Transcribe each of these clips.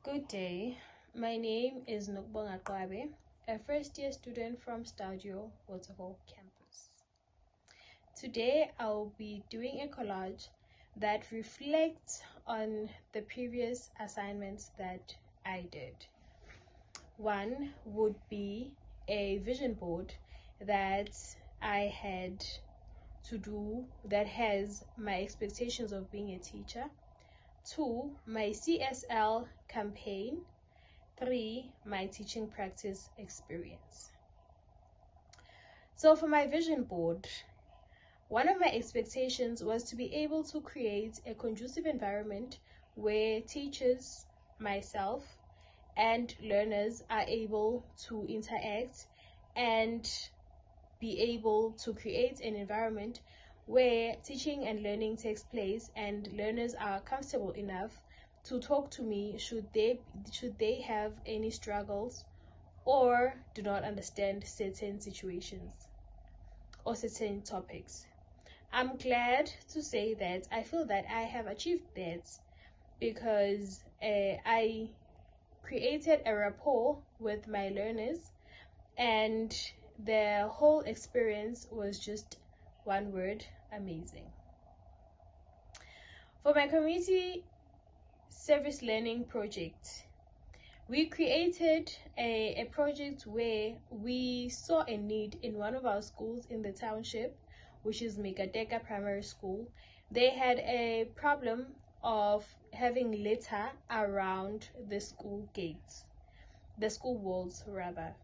Good day. My name is Nukbonga Kwabe, a first-year student from Stadio Waterfall campus. Today, I'll be doing a collage that reflects on the previous assignments that I did. One would be a vision board that I had to do that has my expectations of being a teacher. 2, my CSL campaign. 3, my teaching practice experience. So for my vision board, one of my expectations was to be able to create a conducive environment where teachers, myself, and learners are able to interact and be able to create an environment where teaching and learning takes place and learners are comfortable enough to talk to me should they have any struggles or do not understand certain situations or certain topics. I'm glad to say that I feel that I have achieved that because I created a rapport with my learners and the whole experience was just one word: amazing. For my community service learning project, we created a project where we saw a need in one of our schools in the township, which is Megateka Primary School. They had a problem of having litter around the school gates, the school walls rather.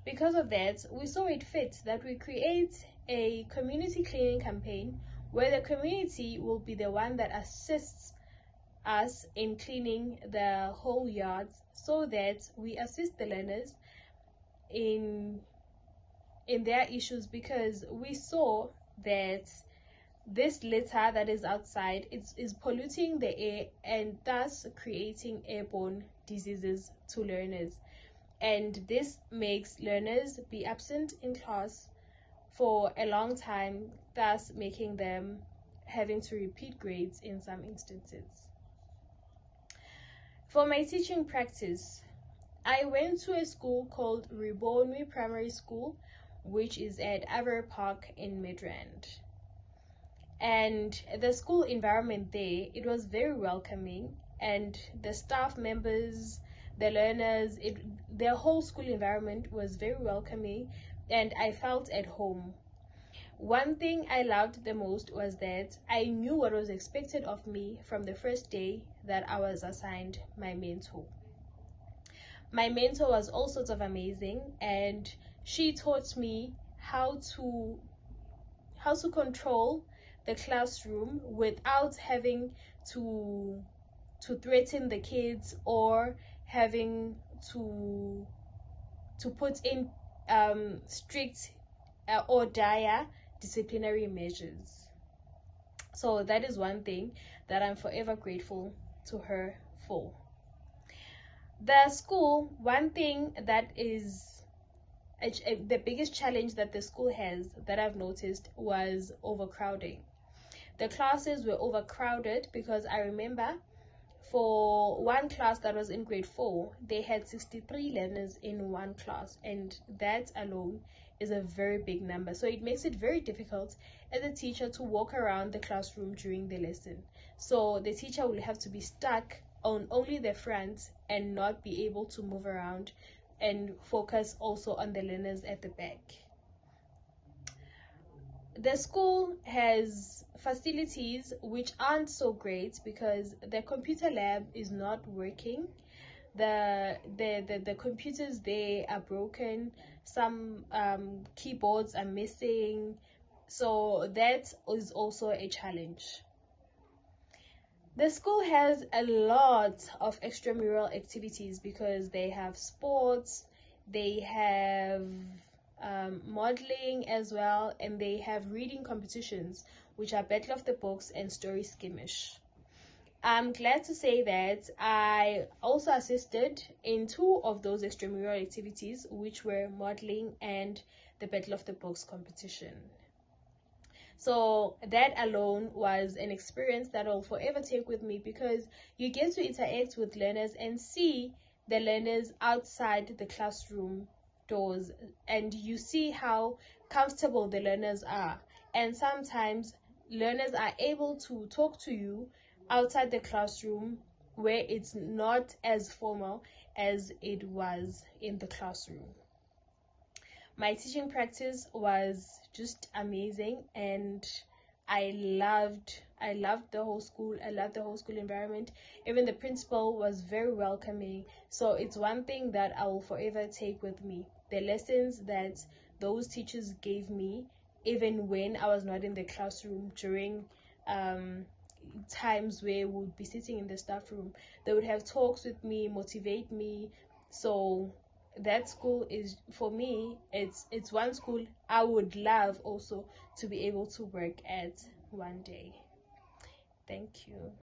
Because of that, we saw it fit that we create a community cleaning campaign where the community will be the one that assists us in cleaning the whole yards so that we assist the learners in their issues, because we saw that this litter that is outside is polluting the air and thus creating airborne diseases to learners, and this makes learners be absent in class for a long time, thus making them having to repeat grades in some instances. For my teaching practice, I went to a school called Ribonwi Primary School, which is at Aver Park in Midrand. And the school environment there, it was very welcoming, and the staff members, the learners, the whole school environment was very welcoming and I felt at home. One thing I loved the most was that I knew what was expected of me from the first day that I was assigned my mentor. My mentor was all sorts of amazing, and she taught me how to control the classroom without having to threaten the kids or having to put in strict or dire disciplinary measures. So that is one thing that I'm forever grateful to her for. The school, one thing that is the biggest challenge that the school has that I've noticed was overcrowding. The classes were overcrowded because I remember for one class that was in grade 4, they had 63 learners in one class, and that alone is a very big number. So it makes it very difficult as a teacher to walk around the classroom during the lesson. So the teacher will have to be stuck on only the front and not be able to move around and focus also on the learners at the back. The school has facilities which aren't so great because the computer lab is not working. The computers there are broken. Some keyboards are missing. So that is also a challenge. The school has a lot of extramural activities because they have sports, they have modeling as well, and they have reading competitions, which are Battle of the Books and Story Skirmish. I'm glad to say that I also assisted in 2 of those extramural activities, which were modeling and the Battle of the Books competition. So that alone was an experience that I'll forever take with me, because you get to interact with learners and see the learners outside the classroom doors, and you see how comfortable the learners are. And sometimes learners are able to talk to you outside the classroom, where it's not as formal as it was in the classroom. My teaching practice was just amazing, and I loved the whole school. I loved the whole school environment. Even the principal was very welcoming. So it's one thing that I will forever take with me. The lessons that those teachers gave me, even when I was not in the classroom, during times where we would be sitting in the staff room, they would have talks with me, motivate me. So that school is, for me, it's one school I would love also to be able to work at one day. Thank you.